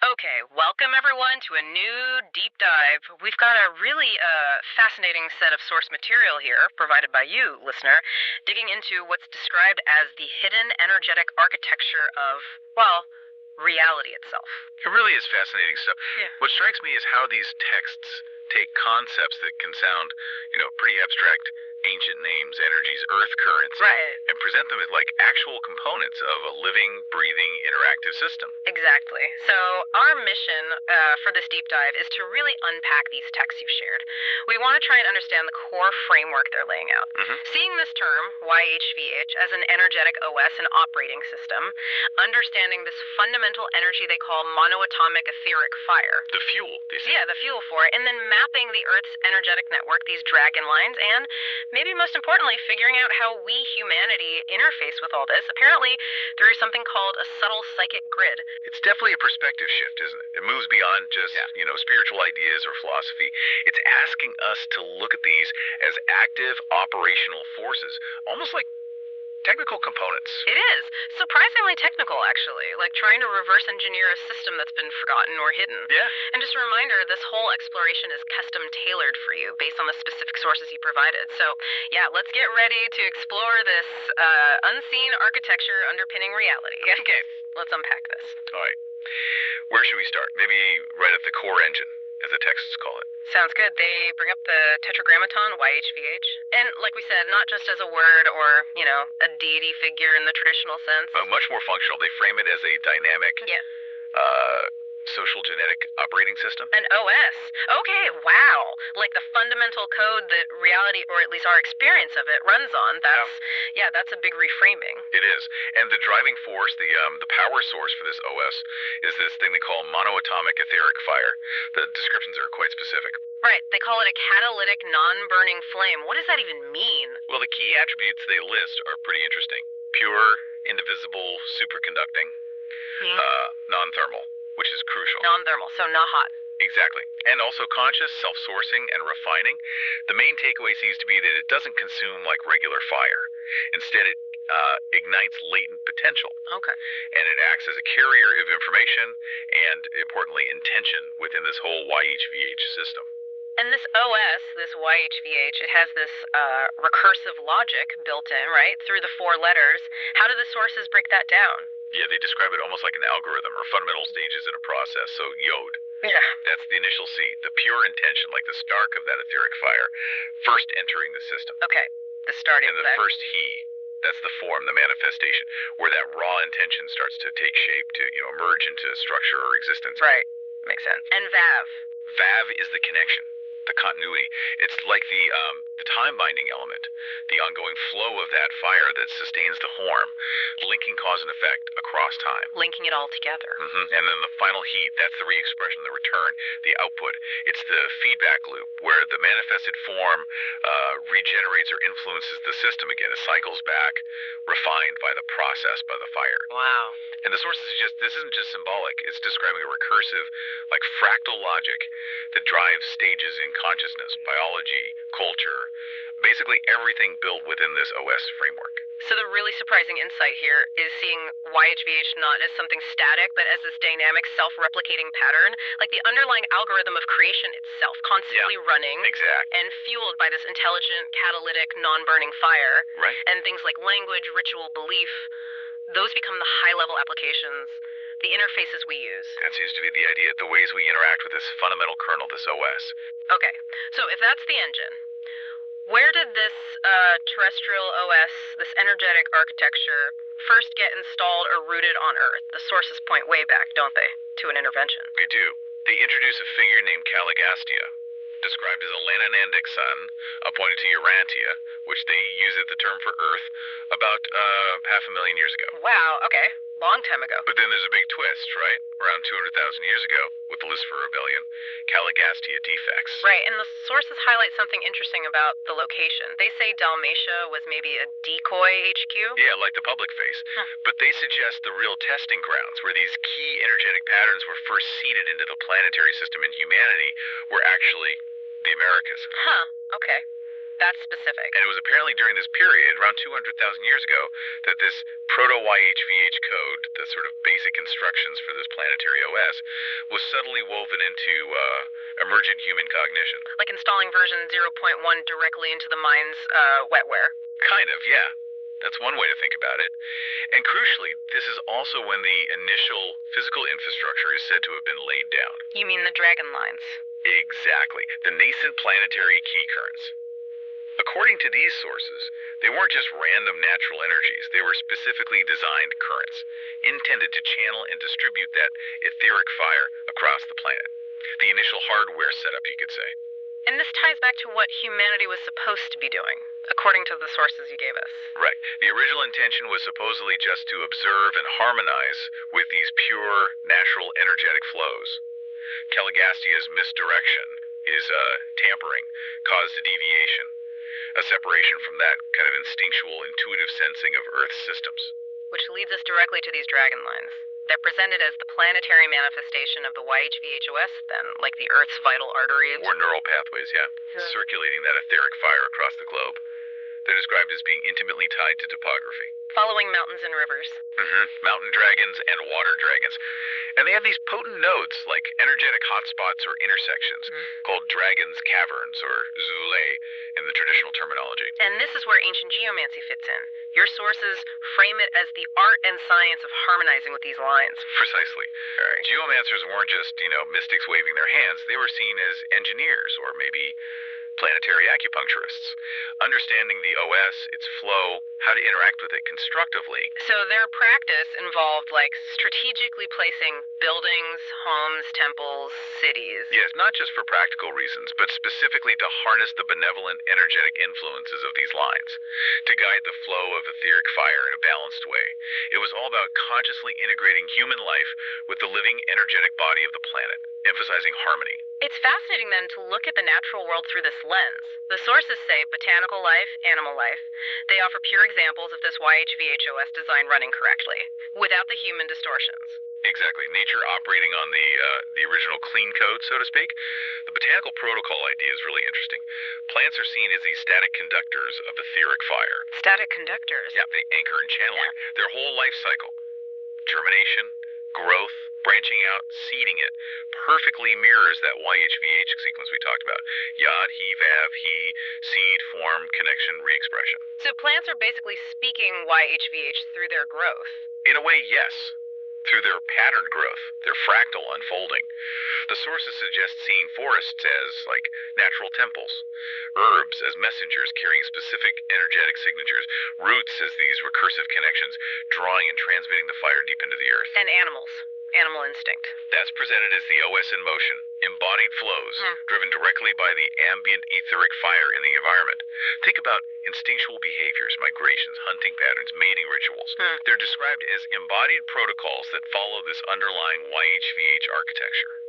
Okay, welcome everyone to a new deep dive. We've got a really fascinating set of source material here, provided by you, listener, digging into what's described as the hidden energetic architecture of, well, reality itself. It really is fascinating stuff. Yeah. What strikes me is how these texts take concepts that can sound, pretty abstract, ancient names, energies, earth currents, Right. and present them as like actual components of a living, breathing, interactive system. Exactly. So, our mission for this deep dive is to really unpack these texts you've shared. We want to try and understand the core framework they're laying out. Seeing this term, YHVH, as an energetic OS and operating system, understanding this fundamental energy they call monoatomic etheric fire. The fuel, they say. Yeah, the fuel for it, and then mapping the Earth's energetic network, these dragon lines, and maybe most importantly, figuring out how we humanity interface with all this, apparently through something called a subtle psychic grid. It's definitely a perspective shift, isn't it? It moves beyond just, spiritual ideas or philosophy. It's asking us to look at these as active operational forces, almost like technical components. It is surprisingly technical, actually, like trying to reverse engineer a system that's been forgotten or hidden. Yeah. And just a reminder, this whole exploration is custom tailored for you based on the specific sources you provided. So, yeah, let's get ready to explore this unseen architecture underpinning reality. Okay, let's unpack this. All right. Where should we start? Maybe right at the core engine, as the texts call it. Sounds good. They bring up the tetragrammaton, YHVH. And like we said, not just as a word or, a deity figure in the traditional sense. But much more functional. They frame it as a dynamic, Yeah. social genetic operating system. An OS. Okay, wow. Like the fundamental code that reality, or at least our experience of it, runs on. That's a big reframing. It is. And the driving force, the power source for this OS is this thing they call monoatomic etheric fire. The descriptions are quite specific. Right, they call it a catalytic non-burning flame. What does that even mean? Well, the key attributes they list are pretty interesting. Pure, indivisible, superconducting, non-thermal, which is crucial. Non-thermal, so not hot. Exactly. And also conscious, self-sourcing, and refining. The main takeaway seems to be that it doesn't consume like regular fire. Instead, it ignites latent potential. Okay. And it acts as a carrier of information and, importantly, intention within this whole YHVH system. And this OS, this YHVH, it has this recursive logic built in, right, through the 4 letters. How do the sources break that down? Yeah, they describe it almost like an algorithm or fundamental stages in a process. So yod. Yeah. That's the initial seed, the pure intention, like the spark of that etheric fire, first entering the system. Okay, the starting And the of that. first he, that's the form, the manifestation, where that raw intention starts to take shape, to emerge into structure or existence. Right, makes sense. And VAV. Vav is the connection, the continuity. It's like the time binding element, the ongoing flow of that fire that sustains the form, linking cause and effect across time. Linking it all together. And then the final heat, that's the re-expression, the return, the output. It's the feedback loop where the manifested form regenerates or influences the system again. It cycles back, refined by the process, by the fire. Wow. And the sources suggest this isn't just symbolic. It's describing a recursive, like fractal logic that drives stages in consciousness, biology, culture, basically everything built within this OS framework. So the really surprising insight here is seeing YHVH not as something static, but as this dynamic, self-replicating pattern, like the underlying algorithm of creation itself, constantly running Exactly. and fueled by this intelligent, catalytic, non-burning fire. Right. And things like language, ritual, belief, those become the high-level applications, the interfaces we use. That seems to be the idea, the ways we interact with this fundamental kernel, this OS. Okay, so if that's the engine, where did this terrestrial OS, this energetic architecture, first get installed or rooted on Earth? The sources point way back, don't they, to an intervention? They do. They introduce a figure named Caligastia, described as a Lananandic son, appointed to Urantia, which they use as the term for Earth, about 500,000 years ago. Wow, okay. Long time ago. But then there's a big twist, right? Around 200,000 years ago, with the Lucifer Rebellion, Caligastia defects. Right, and the sources highlight something interesting about the location. They say Dalmatia was maybe a decoy HQ. Yeah, like the public face. But they suggest the real testing grounds, where these key energetic patterns were first seeded into the planetary system in humanity, were actually the Americas. Huh, okay. That's specific. And it was apparently during this period, around 200,000 years ago, that this proto-YHVH code, the sort of basic instructions for this planetary OS, was subtly woven into emergent human cognition. Like installing version 0.1 directly into the mind's wetware. Kind of, yeah. That's one way to think about it. And crucially, this is also when the initial physical infrastructure is said to have been laid down. You mean the dragon lines? Exactly. The nascent planetary key currents. According to these sources, they weren't just random natural energies. They were specifically designed currents, intended to channel and distribute that etheric fire across the planet. The initial hardware setup, you could say. And this ties back to what humanity was supposed to be doing, according to the sources you gave us. Right. The original intention was supposedly just to observe and harmonize with these pure, natural, energetic flows. Caligastia's misdirection, his tampering, caused a deviation, a separation from that kind of instinctual, intuitive sensing of Earth's systems. Which leads us directly to these dragon lines. They're presented as the planetary manifestation of the YHVHOS, then, like the Earth's vital arteries. Or neural pathways, yeah. Circulating that etheric fire across the globe. They're described as being intimately tied to topography. Following mountains and rivers. Mountain dragons and water dragons. And they have these potent nodes, like energetic hotspots or intersections, called dragons' caverns, or zule, in the traditional terminology. And this is where ancient geomancy fits in. Your sources frame it as the art and science of harmonizing with these lines. Precisely. Geomancers weren't just, mystics waving their hands. They were seen as engineers, or maybe planetary acupuncturists, understanding the OS, its flow, how to interact with it constructively. So their practice involved, strategically placing buildings, homes, temples, cities. Yes, not just for practical reasons, but specifically to harness the benevolent, energetic influences of these lines, to guide the flow of etheric fire in a balanced way. It was all about consciously integrating human life with the living, energetic body of the planet, emphasizing harmony. It's fascinating, then, to look at the natural world through this lens. The sources say botanical life, animal life. They offer pure examples of this YHVHOS design running correctly, without the human distortions. Exactly. Nature operating on the original clean code, so to speak. The botanical protocol idea is really interesting. Plants are seen as these static conductors of etheric fire. Static conductors? Yeah, they anchor and channeling. Yeah. Their whole life cycle. Germination, growth, branching out, seeding it, perfectly mirrors that YHVH sequence we talked about. Yod, he, vav, he, seed, form, connection, re-expression. So plants are basically speaking YHVH through their growth? In a way, yes. Through their pattern growth, their fractal unfolding. The sources suggest seeing forests as, natural temples, herbs as messengers carrying specific energetic signatures, roots as these recursive connections, drawing and transmitting the fire deep into the earth. And animals. Animal instinct. That's presented as the OS in motion, embodied flows, driven directly by the ambient etheric fire in the environment. Think about instinctual behaviors, migrations, hunting patterns, mating rituals. They're described as embodied protocols that follow this underlying YHVH architecture.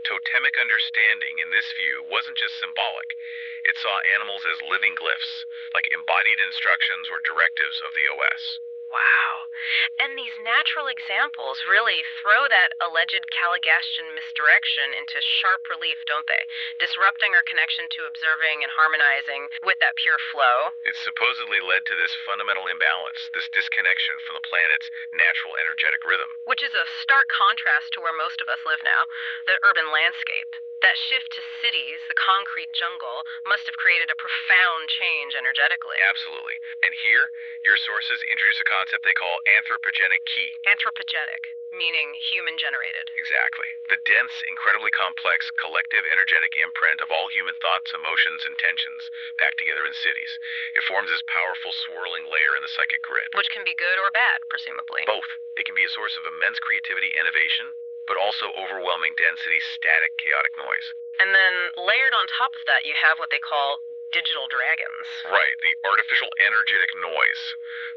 Totemic understanding in this view wasn't just symbolic. It saw animals as living glyphs, like embodied instructions or directives of the OS. Wow. And these natural examples really throw that alleged Caligastian misdirection into sharp relief, don't they? Disrupting our connection to observing and harmonizing with that pure flow. It's supposedly led to this fundamental imbalance, this disconnection from the planet's natural energetic rhythm. Which is a stark contrast to where most of us live now, the urban landscape. That shift to cities, the concrete jungle, must have created a profound change energetically. Absolutely. And here, your sources introduce a concept they call anthropogenic ki. Anthropogenic, meaning human-generated. Exactly. The dense, incredibly complex, collective energetic imprint of all human thoughts, emotions, and tensions packed together in cities. It forms this powerful swirling layer in the psychic grid. Which can be good or bad, presumably. Both. It can be a source of immense creativity, innovation, but also overwhelming density, static, chaotic noise. And then layered on top of that, you have what they call digital dragons. Right, the artificial energetic noise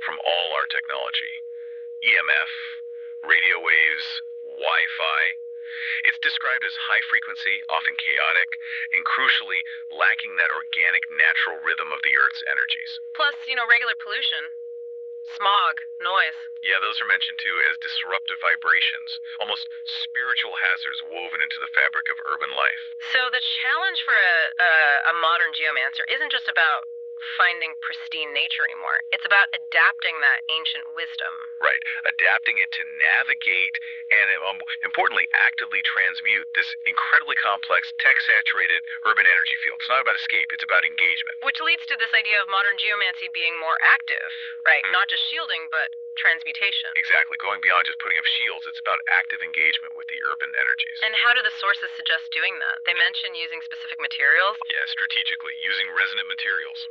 from all our technology. EMF, radio waves, Wi-Fi. It's described as high frequency, often chaotic, and crucially lacking that organic, natural rhythm of the Earth's energies. Plus, regular pollution. Smog, noise. Yeah, those are mentioned too as disruptive vibrations, almost spiritual hazards woven into the fabric of urban life. So the challenge for a modern geomancer isn't just about finding pristine nature anymore. It's about adapting that ancient wisdom. Right, adapting it to navigate and, importantly, actively transmute this incredibly complex, tech-saturated urban energy field. It's not about escape, it's about engagement. Which leads to this idea of modern geomancy being more active, right? Not just shielding, but transmutation. Exactly, going beyond just putting up shields, it's about active engagement with the urban energies. And how do the sources suggest doing that? They mention using specific materials. Yeah, strategically, using resonant materials.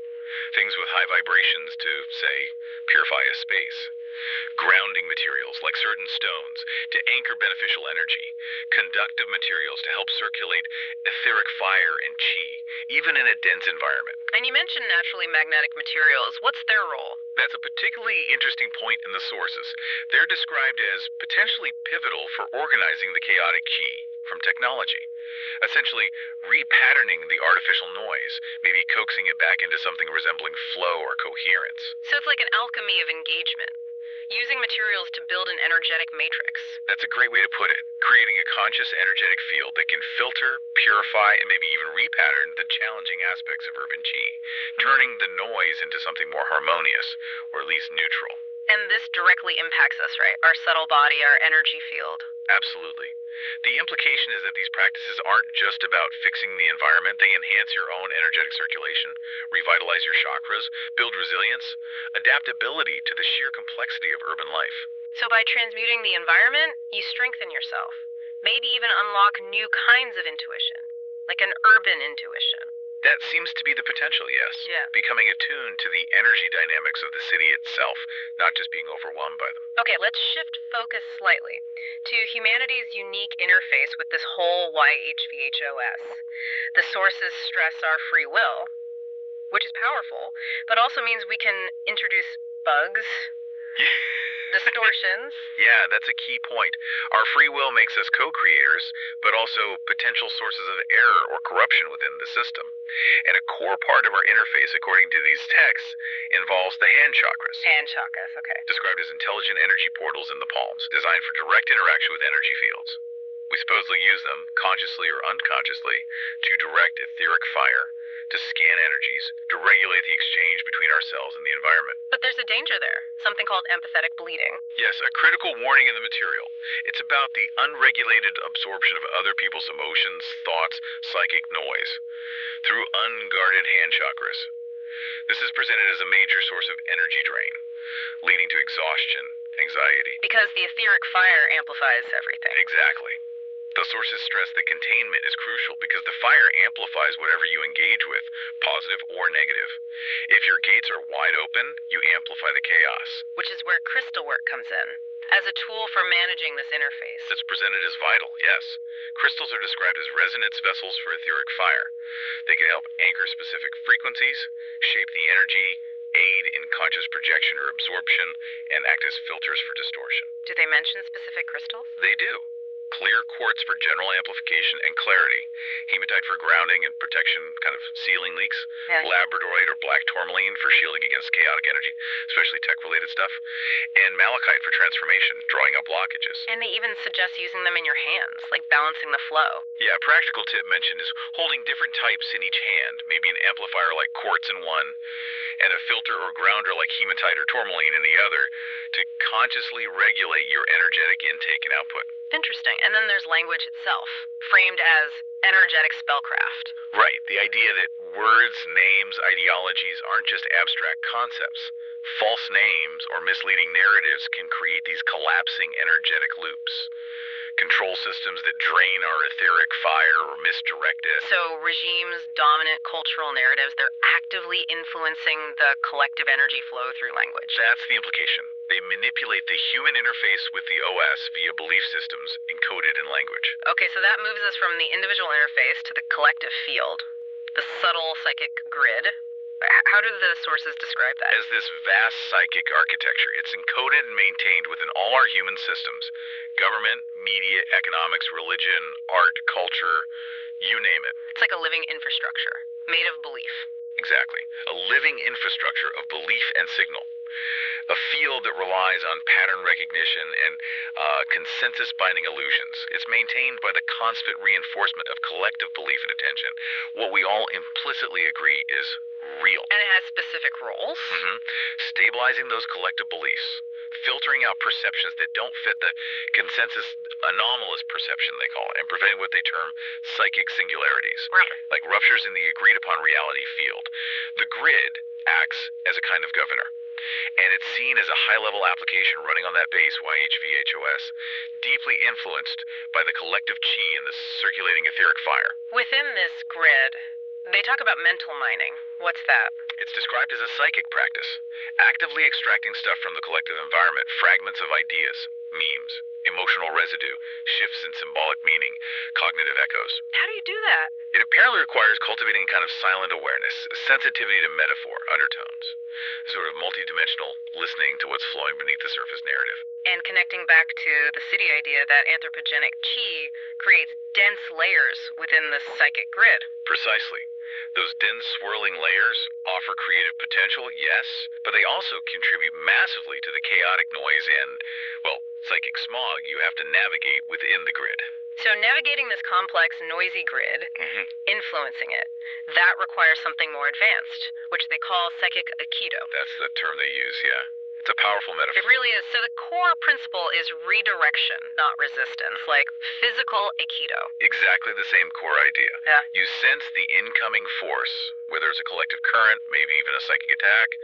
Things with high vibrations to, say, purify a space. Grounding materials, like certain stones, to anchor beneficial energy. Conductive materials to help circulate etheric fire and chi, even in a dense environment. And you mentioned naturally magnetic materials. What's their role? That's a particularly interesting point in the sources. They're described as potentially pivotal for organizing the chaotic chi from technology. Essentially, repatterning the artificial noise, maybe coaxing it back into something resembling flow or coherence. So it's like an alchemy of engagement, using materials to build an energetic matrix. That's a great way to put it, creating a conscious energetic field that can filter, purify, and maybe even repattern the challenging aspects of urban chi, turning the noise into something more harmonious, or at least neutral. And this directly impacts us, right? Our subtle body, our energy field. Absolutely. The implication is that these practices aren't just about fixing the environment, they enhance your own energetic circulation, revitalize your chakras, build resilience, adaptability to the sheer complexity of urban life. So by transmuting the environment, you strengthen yourself. Maybe even unlock new kinds of intuition, like an urban intuition. That seems to be the potential, yes. Yeah. Becoming attuned to the energy dynamics of the city itself, not just being overwhelmed by them. Okay, let's shift focus slightly to humanity's unique interface with this whole YHVHOS. The sources stress our free will, which is powerful, but also means we can introduce bugs, distortions. Yeah, that's a key point. Our free will makes us co-creators, but also potential sources of error or corruption within the system. And a core part of our interface, according to these texts, involves the hand chakras. Hand chakras, okay. Described as intelligent energy portals in the palms, designed for direct interaction with energy fields. We supposedly use them, consciously or unconsciously, to direct etheric fire, to scan energies, to regulate the exchange between ourselves and the environment. But there's a danger there, something called empathetic bleeding. Yes, a critical warning in the material. It's about the unregulated absorption of other people's emotions, thoughts, psychic noise, through unguarded hand chakras. This is presented as a major source of energy drain, leading to exhaustion, anxiety. Because the etheric fire amplifies everything. Exactly. The sources stress that containment is crucial because the fire amplifies whatever you engage with, positive or negative. If your gates are wide open, you amplify the chaos. Which is where crystal work comes in, as a tool for managing this interface. That's presented as vital, yes. Crystals are described as resonance vessels for etheric fire. They can help anchor specific frequencies, shape the energy, aid in conscious projection or absorption, and act as filters for distortion. Do they mention specific crystals? They do. Clear quartz for general amplification and clarity, hematite for grounding and protection, kind of ceiling leaks, Yeah. labradorite or black tourmaline for shielding against chaotic energy, especially tech-related stuff, and malachite for transformation, drawing up blockages. And they even suggest using them in your hands, like balancing the flow. Yeah, a practical tip mentioned is holding different types in each hand, maybe an amplifier like quartz in one, and a filter or grounder like hematite or tourmaline in the other, to consciously regulate your energetic intake and output. Interesting. And then there's language itself, framed as energetic spellcraft. Right, the idea that words, names, ideologies aren't just abstract concepts. False names or misleading narratives can create these collapsing energetic loops. Control systems that drain our etheric fire or misdirect it. So regimes, dominant cultural narratives, they're actively influencing the collective energy flow through language. That's the implication. They manipulate the human interface with the OS via belief systems encoded in language. Okay, so that moves us from the individual interface to the collective field, the subtle psychic grid. How do the sources describe that? As this vast psychic architecture, it's encoded and maintained within all our human systems. Government, media, economics, religion, art, culture, you name it. It's like a living infrastructure, made of belief. Exactly. A living infrastructure of belief and signal. A field that relies on pattern recognition and consensus-binding illusions. It's maintained by the constant reinforcement of collective belief and attention. What we all implicitly agree is real. And it has specific roles? Stabilizing those collective beliefs, filtering out perceptions that don't fit the consensus anomalous perception, they call it, and preventing what they term psychic singularities, like ruptures in the agreed-upon reality field. The grid acts as a kind of governor. And it's seen as a high-level application running on that base, YHVHOS, deeply influenced by the collective chi and the circulating etheric fire. Within this grid, they talk about mental mining. What's that? It's described as a psychic practice, actively extracting stuff from the collective environment, fragments of ideas, memes, emotional residue, shifts in symbolic meaning, cognitive echoes. How do you do that? It apparently requires cultivating a kind of silent awareness, sensitivity to metaphor, undertones, sort of multidimensional listening to what's flowing beneath the surface narrative. And connecting back to the city idea that anthropogenic chi creates dense layers within the psychic grid. Precisely. Those dense swirling layers offer creative potential, yes, but they also contribute massively to the chaotic noise and, well, psychic smog you have to navigate within the grid. So navigating this complex, noisy grid, influencing it, that requires something more advanced, which they call psychic aikido. That's the term they use, yeah. It's a powerful metaphor. It really is. So the core principle is redirection, not resistance, like physical aikido. Exactly the same core idea. Yeah. You sense the incoming force, whether it's a collective current, maybe even a psychic attack.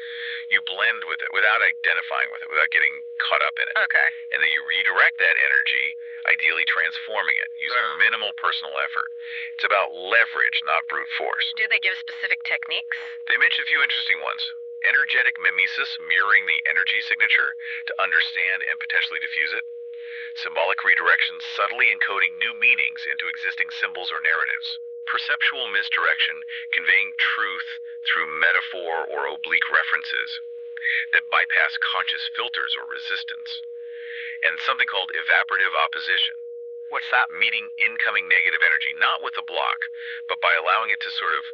You blend with it without identifying with it, without getting caught up in it. Okay. And then you redirect that energy, ideally transforming it, using minimal personal effort. It's about leverage, not brute force. Do they give specific techniques? They mention a few interesting ones. Energetic mimesis, mirroring the energy signature to understand and potentially diffuse it. Symbolic redirection, subtly encoding new meanings into existing symbols or narratives. Perceptual misdirection, conveying truth through metaphor or oblique references that bypass conscious filters or resistance. And something called evaporative opposition. What's that? Meeting incoming negative energy, not with a block, but by allowing it to sort of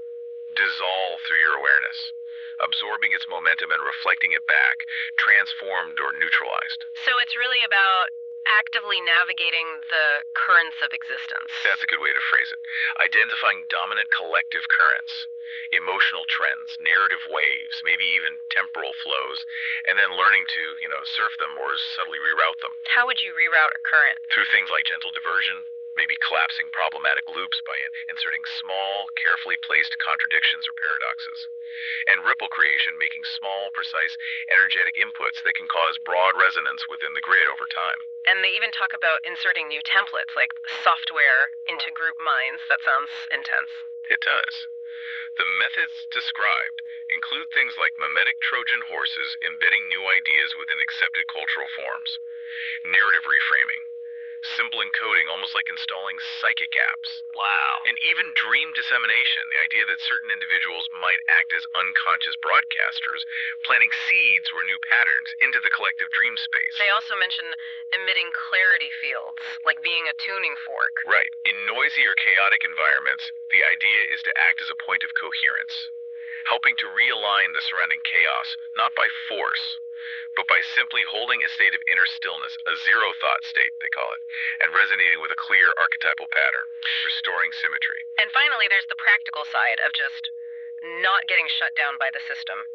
dissolve through your awareness, absorbing its momentum and reflecting it back, transformed or neutralized. So it's really about actively navigating the currents of existence. That's a good way to phrase it. Identifying dominant collective currents, emotional trends, narrative waves, maybe even temporal flows, and then learning to, surf them or subtly reroute them. How would you reroute a current? Through things like gentle diversion, maybe collapsing problematic loops by inserting small, carefully placed contradictions or paradoxes. And ripple creation, making small, precise, energetic inputs that can cause broad resonance within the grid over time. And they even talk about inserting new templates, like software into group minds. That sounds intense. It does. The methods described include things like mimetic Trojan horses embedding new ideas within accepted cultural forms, narrative reframing, simple encoding, almost like installing psychic apps. Wow. And even dream dissemination, the idea that certain individuals might act as unconscious broadcasters, planting seeds or new patterns into the collective dream space. They also mention emitting clarity fields, like being a tuning fork. Right. In noisy or chaotic environments, the idea is to act as a point of coherence, helping to realign the surrounding chaos, not by force, but by simply holding a state of inner stillness, a zero-thought state, they call it, and resonating with a clear archetypal pattern, restoring symmetry. And finally, there's the practical side of just not getting shut down by the system,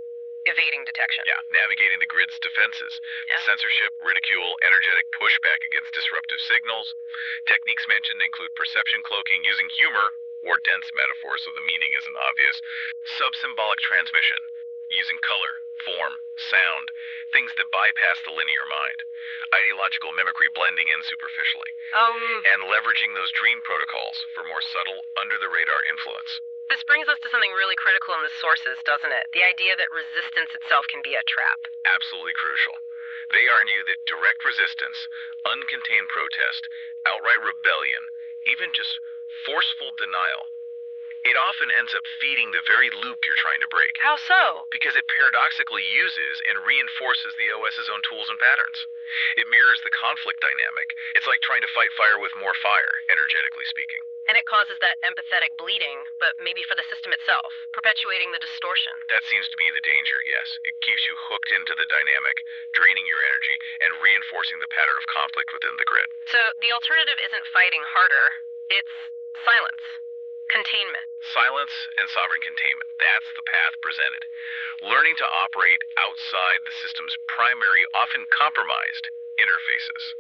evading detection. Yeah, navigating the grid's defenses, censorship, ridicule, energetic pushback against disruptive signals. Techniques mentioned include perception cloaking, using humor or dense metaphors so the meaning isn't obvious, subsymbolic transmission, using color, form, sound, things that bypass the linear mind, ideological mimicry blending in superficially, and leveraging those dream protocols for more subtle, under-the-radar influence. This brings us to something really critical in the sources, doesn't it? The idea that resistance itself can be a trap. Absolutely crucial. They argue that direct resistance, uncontained protest, outright rebellion, even just forceful denial, it often ends up feeding the very loop you're trying to break. How so? Because it paradoxically uses and reinforces the OS's own tools and patterns. It mirrors the conflict dynamic. It's like trying to fight fire with more fire, energetically speaking. And it causes that empathetic bleeding, but maybe for the system itself, perpetuating the distortion. That seems to be the danger, yes. It keeps you hooked into the dynamic, draining your energy, and reinforcing the pattern of conflict within the grid. So the alternative isn't fighting harder, it's silence, containment. Silence and sovereign containment. That's the path presented. Learning to operate outside the system's primary, often compromised, interfaces.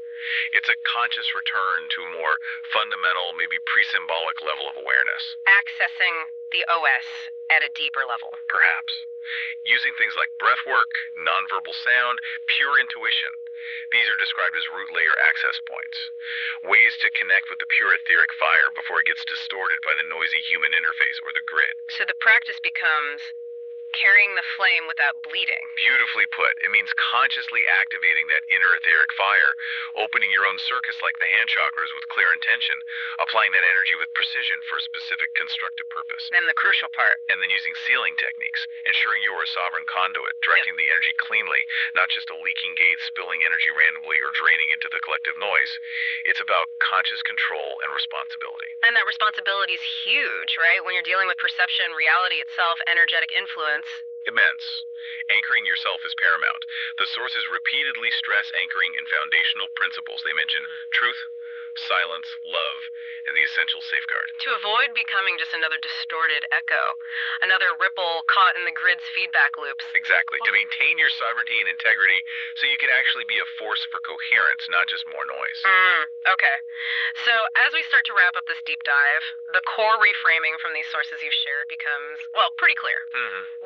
It's a conscious return to a more fundamental, maybe pre-symbolic level of awareness. Accessing the OS at a deeper level. Perhaps. Using things like breath work, nonverbal sound, pure intuition. These are described as root layer access points. Ways to connect with the pure etheric fire before it gets distorted by the noisy human interface or the grid. So the practice becomes carrying the flame without bleeding. Beautifully put. It means consciously activating that inner etheric fire, opening your own circuits like the hand chakras with clear intention, applying that energy with precision for a specific constructive purpose. And the crucial part. And then using sealing techniques, ensuring you are a sovereign conduit, directing the energy cleanly, not just a leaking gate spilling energy randomly or draining into the collective noise. It's about conscious control and responsibility. And that responsibility is huge, right? When you're dealing with perception, reality itself, energetic influence. Immense. Anchoring yourself is paramount. The sources repeatedly stress anchoring in foundational principles. They mention truth, silence, love, and the essential safeguard. To avoid becoming just another distorted echo, another ripple caught in the grid's feedback loops. Exactly. To maintain your sovereignty and integrity so you can actually be a force for coherence, not just more noise. Okay. So as we start to wrap up this deep dive, the core reframing from these sources you've shared becomes, well, pretty clear.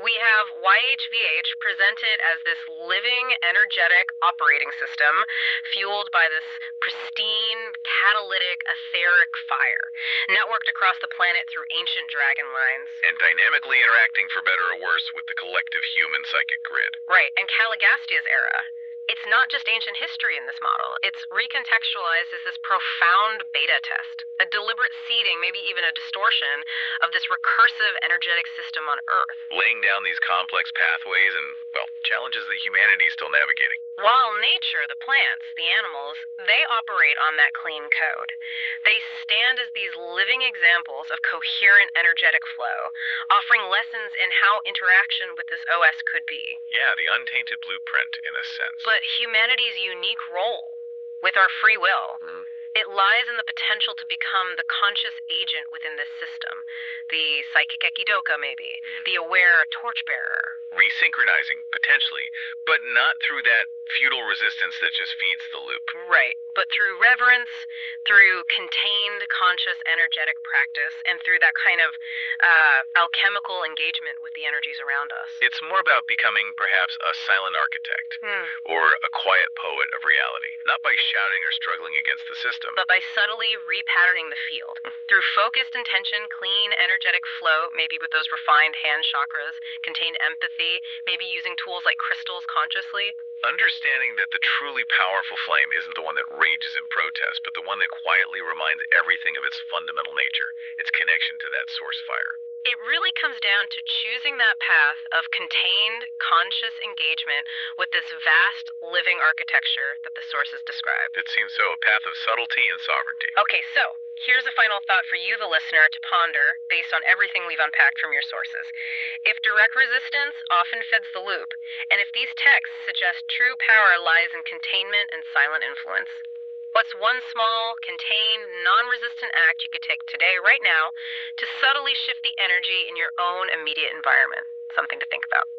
We have YHVH presented as this living, energetic operating system fueled by this pristine, catalytic, etheric fire, networked across the planet through ancient dragon lines. And dynamically interacting, for better or worse, with the collective human psychic grid. Right, and Caligastia's era. It's not just ancient history in this model. It's recontextualized as this profound beta test, a deliberate seeding, maybe even a distortion, of this recursive energetic system on Earth. Laying down these complex pathways and, well, challenges that humanity is still navigating. While nature, the plants, the animals, they operate on that clean code. They stand as these living examples of coherent energetic flow, offering lessons in how interaction with this OS could be. Yeah, the untainted blueprint, in a sense. But humanity's unique role, with our free will, it lies in the potential to become the conscious agent within this system. The psychic ekidoka, maybe. The aware torchbearer. Resynchronizing, potentially, but not through that futile resistance that just feeds the loop. Right, but through reverence, through contained, conscious, energetic practice, and through that kind of alchemical engagement with the energies around us. It's more about becoming, perhaps, a silent architect, or a quiet poet of reality, not by shouting or struggling against the system, but by subtly repatterning the field. Through focused intention, clean, energetic flow, maybe with those refined hand chakras, contained empathy, maybe using tools like crystals consciously. Understanding that the truly powerful flame isn't the one that rages in protest, but the one that quietly reminds everything of its fundamental nature, its connection to that source fire. It really comes down to choosing that path of contained, conscious engagement with this vast living architecture that the sources describe. It seems so, a path of subtlety and sovereignty. Okay, so here's a final thought for you, the listener, to ponder based on everything we've unpacked from your sources. If direct resistance often feds the loop, and if these texts suggest true power lies in containment and silent influence, what's one small, contained, non-resistant act you could take today, right now, to subtly shift the energy in your own immediate environment? Something to think about.